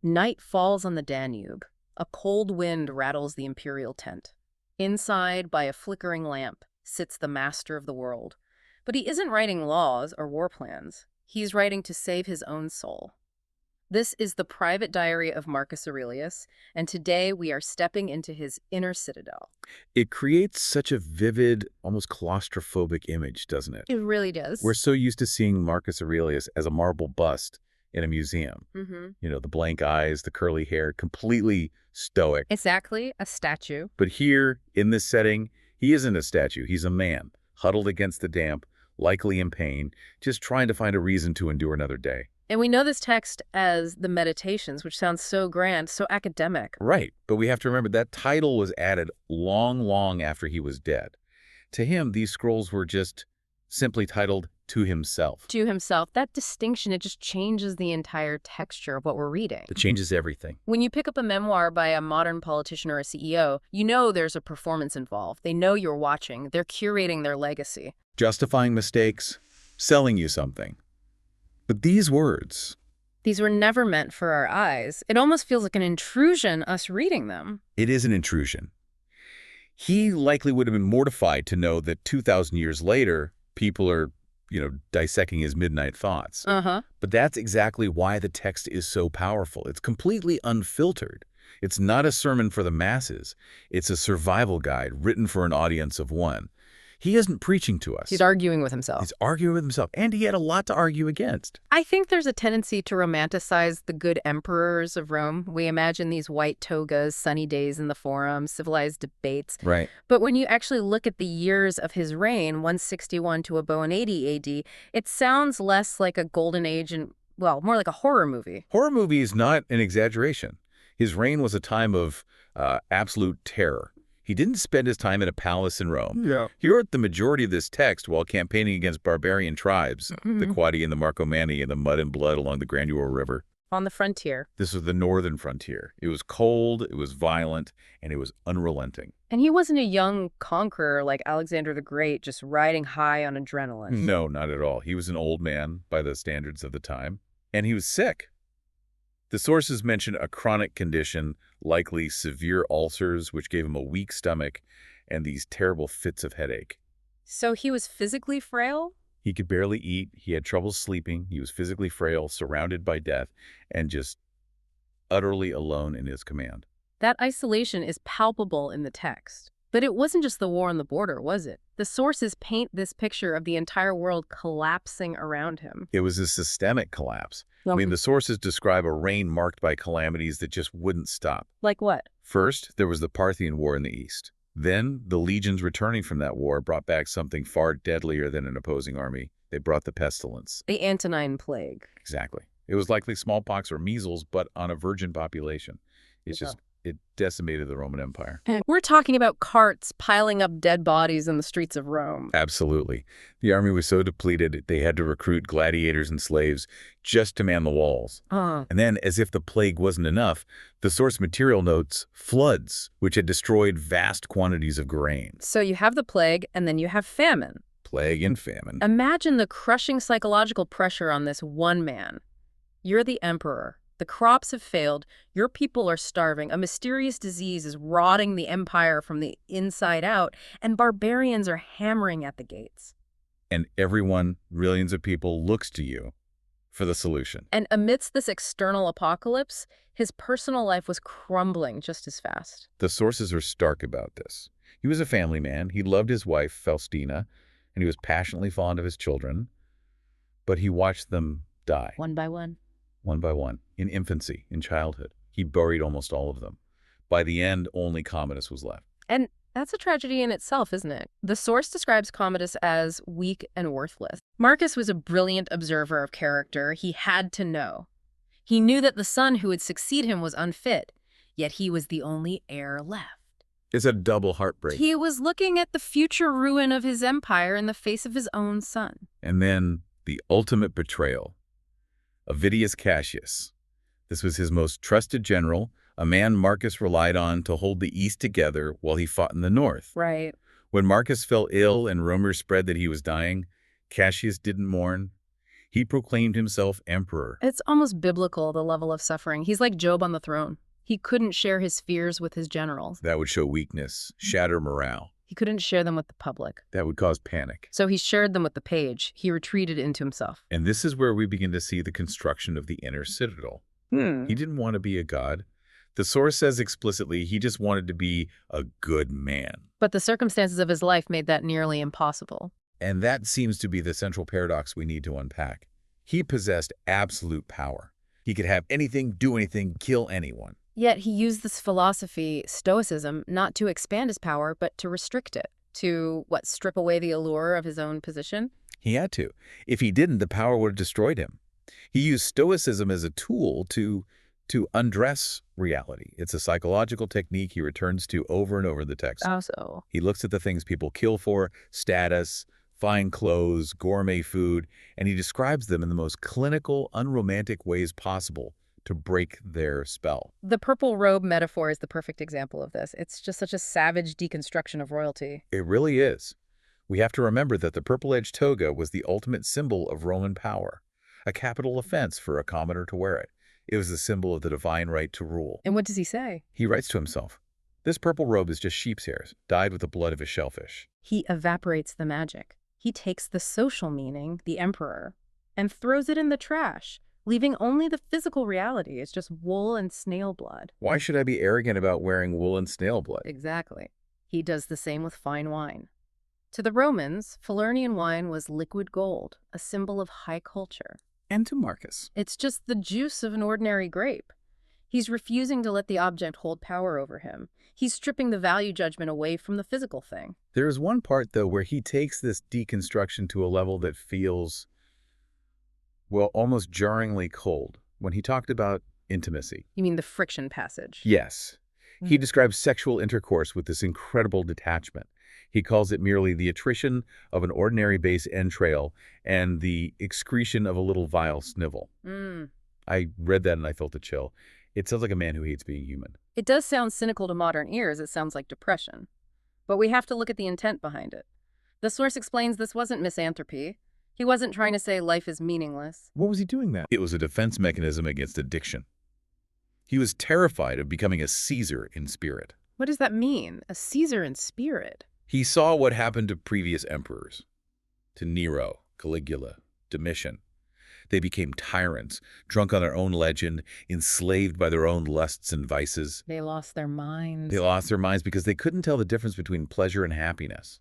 Night falls on the Danube. A cold wind rattles the imperial tent. Inside, by a flickering lamp, sits the master of the world. But he isn't writing laws or war plans. He's writing to save his own soul. This is the private diary of Marcus Aurelius, and today we are stepping into his inner citadel. It creates such a vivid, almost claustrophobic image, doesn't it? It really does. We're so used to seeing Marcus Aurelius as a marble bust in a museum. You know, the blank eyes, the curly hair, completely stoic. Exactly, a statue. But here, in this setting, he isn't a statue. He's a man, huddled against the damp, likely in pain, just trying to find a reason to endure another day. And we know this text as the Meditations, which sounds so grand, so academic. Right, but we have to remember that title was added long after he was dead. To him, these scrolls were just simply titled To Himself. To himself. That distinction, it just changes the entire texture of what we're reading. It changes everything. When you pick up a memoir by a modern politician or a CEO, you know there's a performance involved. They know you're watching. They're curating their legacy. Justifying mistakes, selling you something. But these words... These were never meant for our eyes. It almost feels like an intrusion, us reading them. It is an intrusion. He likely would have been mortified to know that 2,000 years later, people are, dissecting his midnight thoughts. But that's exactly why the text is so powerful. It's completely unfiltered. It's not a sermon for the masses. It's a survival guide written for an audience of one. He isn't preaching to us. He's arguing with himself. He's arguing with himself, and he had a lot to argue against. I think there's a tendency to romanticize the good emperors of Rome. We imagine these white togas, sunny days in the forum, civilized debates. Right. But when you actually look at the years of his reign, 161 to about 180 AD, it sounds less like a golden age and, well, more like a horror movie. Horror movie is not an exaggeration. His reign was a time of absolute terror. He didn't spend his time in a palace in Rome. He wrote the majority of this text while campaigning against barbarian tribes, the Quadi and the Marcomanni and the Mud and Blood along the Grandual River. On the frontier. This was the northern frontier. It was cold, it was violent, and it was unrelenting. And he wasn't a young conqueror like Alexander the Great, just riding high on adrenaline. No, not at all. He was an old man by the standards of the time, and he was sick. The sources mention a chronic condition, likely severe ulcers, which gave him a weak stomach, and these terrible fits of headache. So he was physically frail? He could barely eat, he had trouble sleeping, he was physically frail, surrounded by death, and just utterly alone in his command. That isolation is palpable in the text. But it wasn't just the war on the border, was it? The sources paint this picture of the entire world collapsing around him. It was a systemic collapse. I mean, the sources describe a reign marked by calamities that just wouldn't stop. Like what? First, there was the Parthian War in the east. Then, the legions returning from that war brought back something far deadlier than an opposing army. They brought the pestilence. The Antonine Plague. Exactly. It was likely smallpox or measles, but on a virgin population. It decimated the Roman Empire. We're talking about carts piling up dead bodies in the streets of Rome. Absolutely. The army was so depleted, they had to recruit gladiators and slaves just to man the walls. And then, as if the plague wasn't enough, the source material notes floods, which had destroyed vast quantities of grain. So you have the plague, and then you have famine. Plague and famine. Imagine the crushing psychological pressure on this one man. You're the emperor. The crops have failed, your people are starving, a mysterious disease is rotting the empire from the inside out, and barbarians are hammering at the gates. And everyone, millions of people, looks to you for the solution. And amidst this external apocalypse, his personal life was crumbling just as fast. The sources are stark about this. He was a family man, he loved his wife, Faustina, and he was passionately fond of his children, but he watched them die. One by one. One by one, in infancy, in childhood. He buried almost all of them. By the end, only Commodus was left. And that's a tragedy in itself, isn't it? The source describes Commodus as weak and worthless. Marcus was a brilliant observer of character. He had to know. He knew that the son who would succeed him was unfit, yet he was the only heir left. It's a double heartbreak. He was looking at the future ruin of his empire in the face of his own son. And then the ultimate betrayal. Avidius Cassius. This was his most trusted general, a man Marcus relied on to hold the East together while he fought in the North. Right. When Marcus fell ill and rumors spread that he was dying, Cassius didn't mourn. He proclaimed himself emperor. It's almost biblical, the level of suffering. He's like Job on the throne. He couldn't share his fears with his generals. That would show weakness, shatter morale. He couldn't share them with the public. That would cause panic. So he shared them with the page. He retreated into himself. And this is where we begin to see the construction of the Inner Citadel. He didn't want to be a god. The source says explicitly he just wanted to be a good man. But the circumstances of his life made that nearly impossible. And that seems to be the central paradox we need to unpack. He possessed absolute power. He could have anything, do anything, kill anyone. Yet he used this philosophy, Stoicism, not to expand his power, but to restrict it. To, strip away the allure of his own position? He had to. If he didn't, the power would have destroyed him. He used Stoicism as a tool to undress reality. It's a psychological technique he returns to over and over in the text. How so? He looks at the things people kill for, status, fine clothes, gourmet food, and he describes them in the most clinical, unromantic ways possible to break their spell. The purple robe metaphor is the perfect example of this. It's just such a savage deconstruction of royalty. It really is. We have to remember that the purple-edged toga was the ultimate symbol of Roman power, a capital offense for a commoner to wear it. It was the symbol of the divine right to rule. And what does he say? He writes to himself, "This purple robe is just sheep's hairs, dyed with the blood of a shellfish." He evaporates the magic. He takes the social meaning, the emperor, and throws it in the trash, leaving only the physical reality. It's just wool and snail blood. Why should I be arrogant about wearing wool and snail blood? Exactly. He does the same with fine wine. To the Romans, Falernian wine was liquid gold, a symbol of high culture. And to Marcus. It's just the juice of an ordinary grape. He's refusing to let the object hold power over him. He's stripping the value judgment away from the physical thing. There is one part, though, where he takes this deconstruction to a level that feels, well, almost jarringly cold, when he talked about intimacy. You mean the friction passage? Yes. He describes sexual intercourse with this incredible detachment. He calls it merely the attrition of an ordinary base entrail and the excretion of a little vile snivel. I read that and I felt a chill. It sounds like a man who hates being human. It does sound cynical to modern ears. It sounds like depression. But we have to look at the intent behind it. The source explains this wasn't misanthropy. He wasn't trying to say life is meaningless. What was he doing then? It was a defense mechanism against addiction. He was terrified of becoming a Caesar in spirit. What does that mean? A Caesar in spirit? He saw what happened to previous emperors, to Nero, Caligula, Domitian. They became tyrants, drunk on their own legend, enslaved by their own lusts and vices. They lost their minds. They lost their minds because they couldn't tell the difference between pleasure and happiness.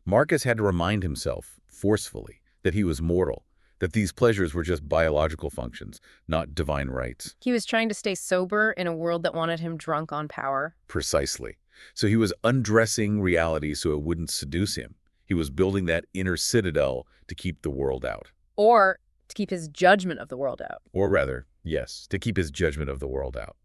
Marcus had to remind himself, forcefully, that he was mortal, that these pleasures were just biological functions, not divine rights. He was trying to stay sober in a world that wanted him drunk on power. Precisely. So he was undressing reality so it wouldn't seduce him. He was building that inner citadel to keep the world out. Or to keep his judgment of the world out. Or rather, yes, to keep his judgment of the world out.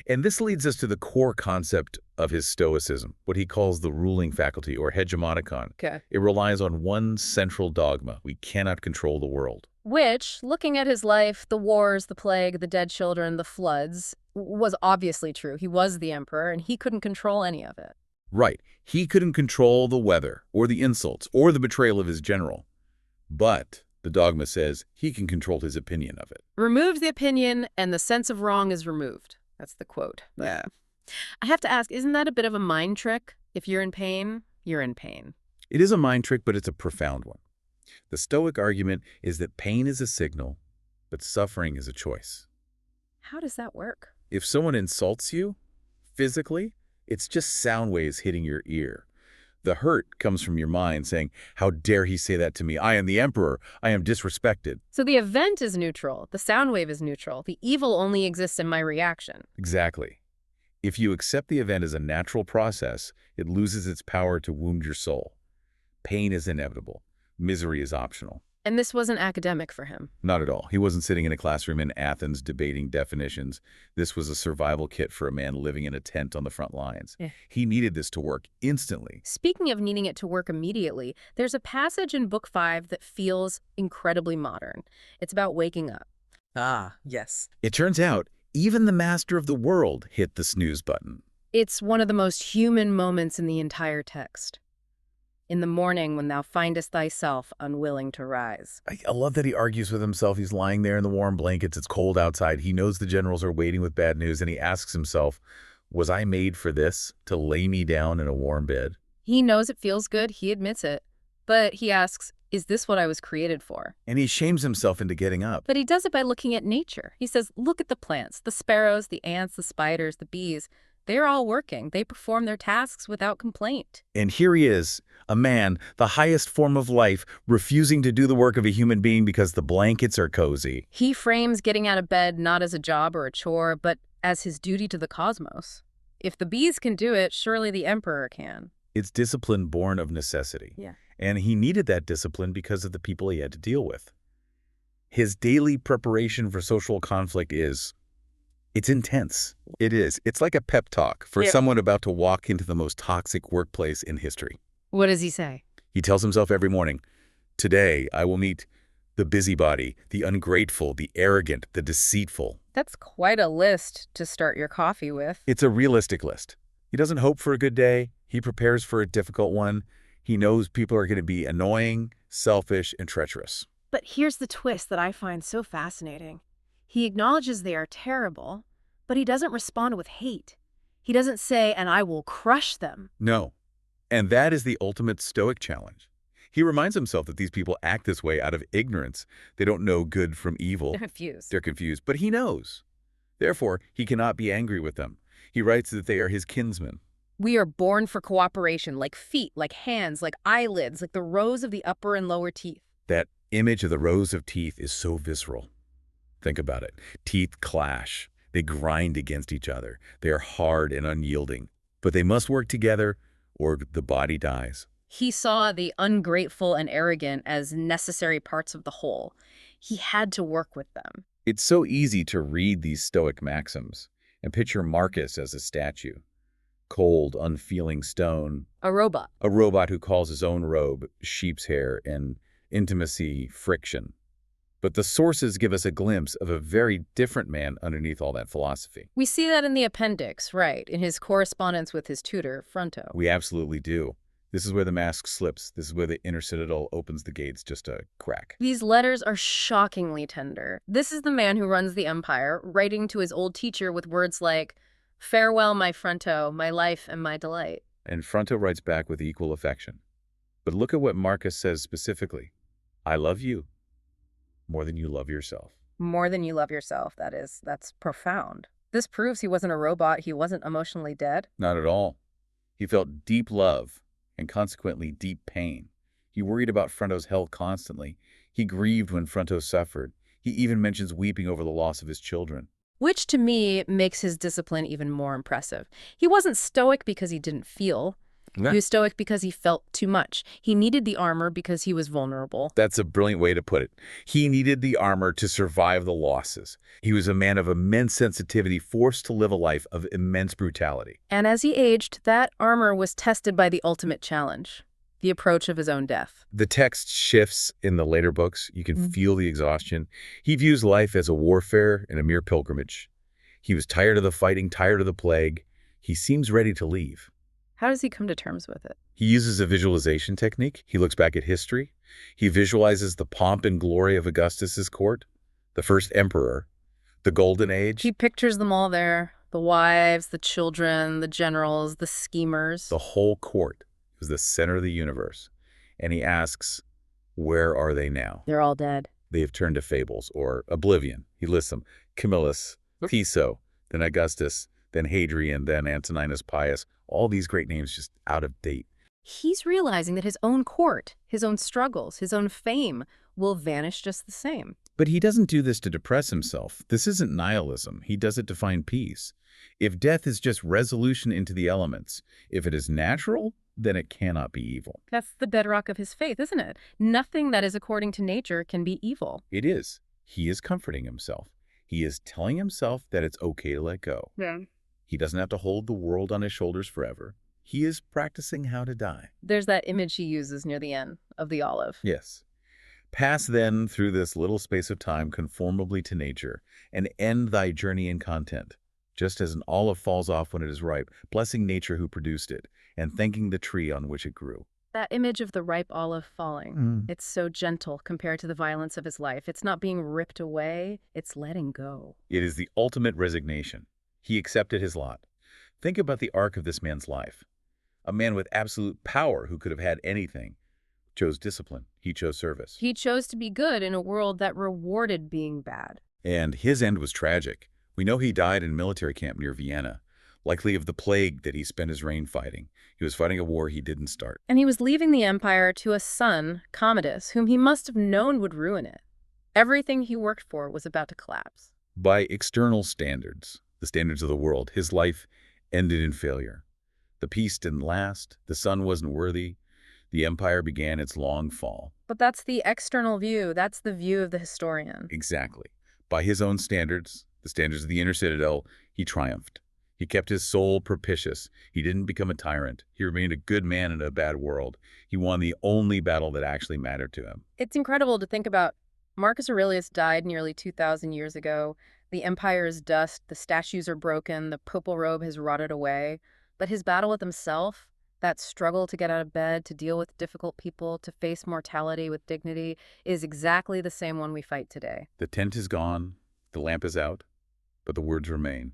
And this leads us to the core concept of his Stoicism, what he calls the ruling faculty, or Hegemonikon. Okay. It relies on one central dogma: we cannot control the world. Which, looking at his life, the wars, the plague, the dead children, the floods, was obviously true. He was the emperor, and he couldn't control any of it. Right. He couldn't control the weather, or the insults, or the betrayal of his general. But the dogma says he can control his opinion of it. Remove the opinion, and the sense of wrong is removed. That's the quote. Yeah. I have to ask, isn't that a bit of a mind trick? If you're in pain, you're in pain. It is a mind trick, but it's a profound one. The Stoic argument is that pain is a signal, but suffering is a choice. How does that work? If someone insults you, physically, it's just sound waves hitting your ear. The hurt comes from your mind saying, how dare he say that to me? I am the emperor. I am disrespected. So the event is neutral. The sound wave is neutral. The evil only exists in my reaction. Exactly. If you accept the event as a natural process, it loses its power to wound your soul. Pain is inevitable. Misery is optional. And this wasn't academic for him. Not at all. He wasn't sitting in a classroom in Athens debating definitions. This was a survival kit for a man living in a tent on the front lines. He needed this to work instantly. Speaking of needing it to work immediately, there's a passage in Book 5 that feels incredibly modern. It's about waking up. Ah, yes. It turns out, even the master of the world hit the snooze button. It's one of the most human moments in the entire text. In the morning when thou findest thyself unwilling to rise. I love that he argues with himself. He's lying there in the warm blankets. It's cold outside. He knows the generals are waiting with bad news, and he asks himself, was I made for this, to lay me down in a warm bed? He knows it feels good. He admits it. But he asks, is this what I was created for? And he shames himself into getting up. But he does it by looking at nature. He says, look at the plants, the sparrows, the ants, the spiders, the bees. They're all working. They perform their tasks without complaint. And here he is, a man, the highest form of life, refusing to do the work of a human being because the blankets are cozy. He frames getting out of bed not as a job or a chore, but as his duty to the cosmos. If the bees can do it, surely the emperor can. It's discipline born of necessity. Yeah. And he needed that discipline because of the people he had to deal with. His daily preparation for social conflict it's intense. It is. It's like a pep talk for someone about to walk into the most toxic workplace in history. What does he say? He tells himself every morning, today I will meet the busybody, the ungrateful, the arrogant, the deceitful. That's quite a list to start your coffee with. It's a realistic list. He doesn't hope for a good day. He prepares for a difficult one. He knows people are going to be annoying, selfish, and treacherous. But here's the twist that I find so fascinating. He acknowledges they are terrible, but he doesn't respond with hate. He doesn't say, and I will crush them. No. And that is the ultimate Stoic challenge. He reminds himself that these people act this way out of ignorance. They don't know good from evil. They're confused. They're confused, but he knows. Therefore, he cannot be angry with them. He writes that they are his kinsmen. We are born for cooperation, like feet, like hands, like eyelids, like the rows of the upper and lower teeth. That image of the rows of teeth is so visceral. Think about it. Teeth clash. They grind against each other. They are hard and unyielding. But they must work together or the body dies. He saw the ungrateful and arrogant as necessary parts of the whole. He had to work with them. It's so easy to read these Stoic maxims and picture Marcus as a statue. Cold, unfeeling stone. A robot. A robot who calls his own robe sheep's hair and intimacy friction. But the sources give us a glimpse of a very different man underneath all that philosophy. We see that in the appendix, right, in his correspondence with his tutor, Fronto. We absolutely do. This is where the mask slips. This is where the Inner Citadel opens the gates just a crack. These letters are shockingly tender. This is the man who runs the empire, writing to his old teacher with words like, farewell, my Fronto, my life and my delight. And Fronto writes back with equal affection. But look at what Marcus says specifically. I love you more than you love yourself. More than you love yourself, that's profound. This proves he wasn't a robot, he wasn't emotionally dead. Not at all. He felt deep love and consequently deep pain. He worried about Fronto's health constantly. He grieved when Fronto suffered. He even mentions weeping over the loss of his children. Which to me makes his discipline even more impressive. He wasn't stoic because he didn't feel. Yeah. He was stoic because he felt too much. He needed the armor because he was vulnerable. That's a brilliant way to put it. He needed the armor to survive the losses. He was a man of immense sensitivity, forced to live a life of immense brutality. And as he aged, that armor was tested by the ultimate challenge, the approach of his own death. The text shifts in the later books. You can feel the exhaustion. He views life as a warfare and a mere pilgrimage. He was tired of the fighting, tired of the plague. He seems ready to leave. How does he come to terms with it? He uses a visualization technique. He looks back at history. He visualizes the pomp and glory of Augustus's court, the first emperor, the golden age. He pictures them all there, the wives, the children, the generals, the schemers. The whole court was the center of the universe. And he asks, where are they now? They're all dead. They have turned to fables or oblivion. He lists them. Camillus, Piso, then Augustus, then Hadrian, then Antoninus Pius. All these great names just out of date. He's realizing that his own court, his own struggles, his own fame will vanish just the same. But he doesn't do this to depress himself. This isn't nihilism. He does it to find peace. If death is just resolution into the elements, if it is natural, then it cannot be evil. That's the bedrock of his faith, isn't it? Nothing that is according to nature can be evil. It is. He is comforting himself. He is telling himself that it's okay to let go. Yeah. He doesn't have to hold the world on his shoulders forever. He is practicing how to die. There's that image he uses near the end of the olive. Yes. Pass then through this little space of time conformably to nature, and end thy journey in content, just as an olive falls off when it is ripe, blessing nature who produced it, and thanking the tree on which it grew. That image of the ripe olive falling, Mm. it's so gentle compared to the violence of his life. It's not being ripped away, it's letting go. It is the ultimate resignation. He accepted his lot. Think about the arc of this man's life. A man with absolute power who could have had anything chose discipline. He chose service. He chose to be good in a world that rewarded being bad. And his end was tragic. We know he died in a military camp near Vienna, likely of the plague that he spent his reign fighting. He was fighting a war he didn't start. And he was leaving the empire to a son, Commodus, whom he must have known would ruin it. Everything he worked for was about to collapse. By external standards, the standards of the world, his life ended in failure. The peace didn't last, the son wasn't worthy, the empire began its long fall. But that's the external view. That's the view of the historian. Exactly. By his own standards, the standards of the Inner Citadel, he triumphed. He kept his soul propitious. He didn't become a tyrant. He remained a good man in a bad world. He won the only battle that actually mattered to him. It's incredible to think about. Marcus Aurelius died nearly 2,000 years ago. The empire is dust, the statues are broken, the purple robe has rotted away. But his battle with himself, that struggle to get out of bed, to deal with difficult people, to face mortality with dignity, is exactly the same one we fight today. The tent is gone, the lamp is out, but the words remain.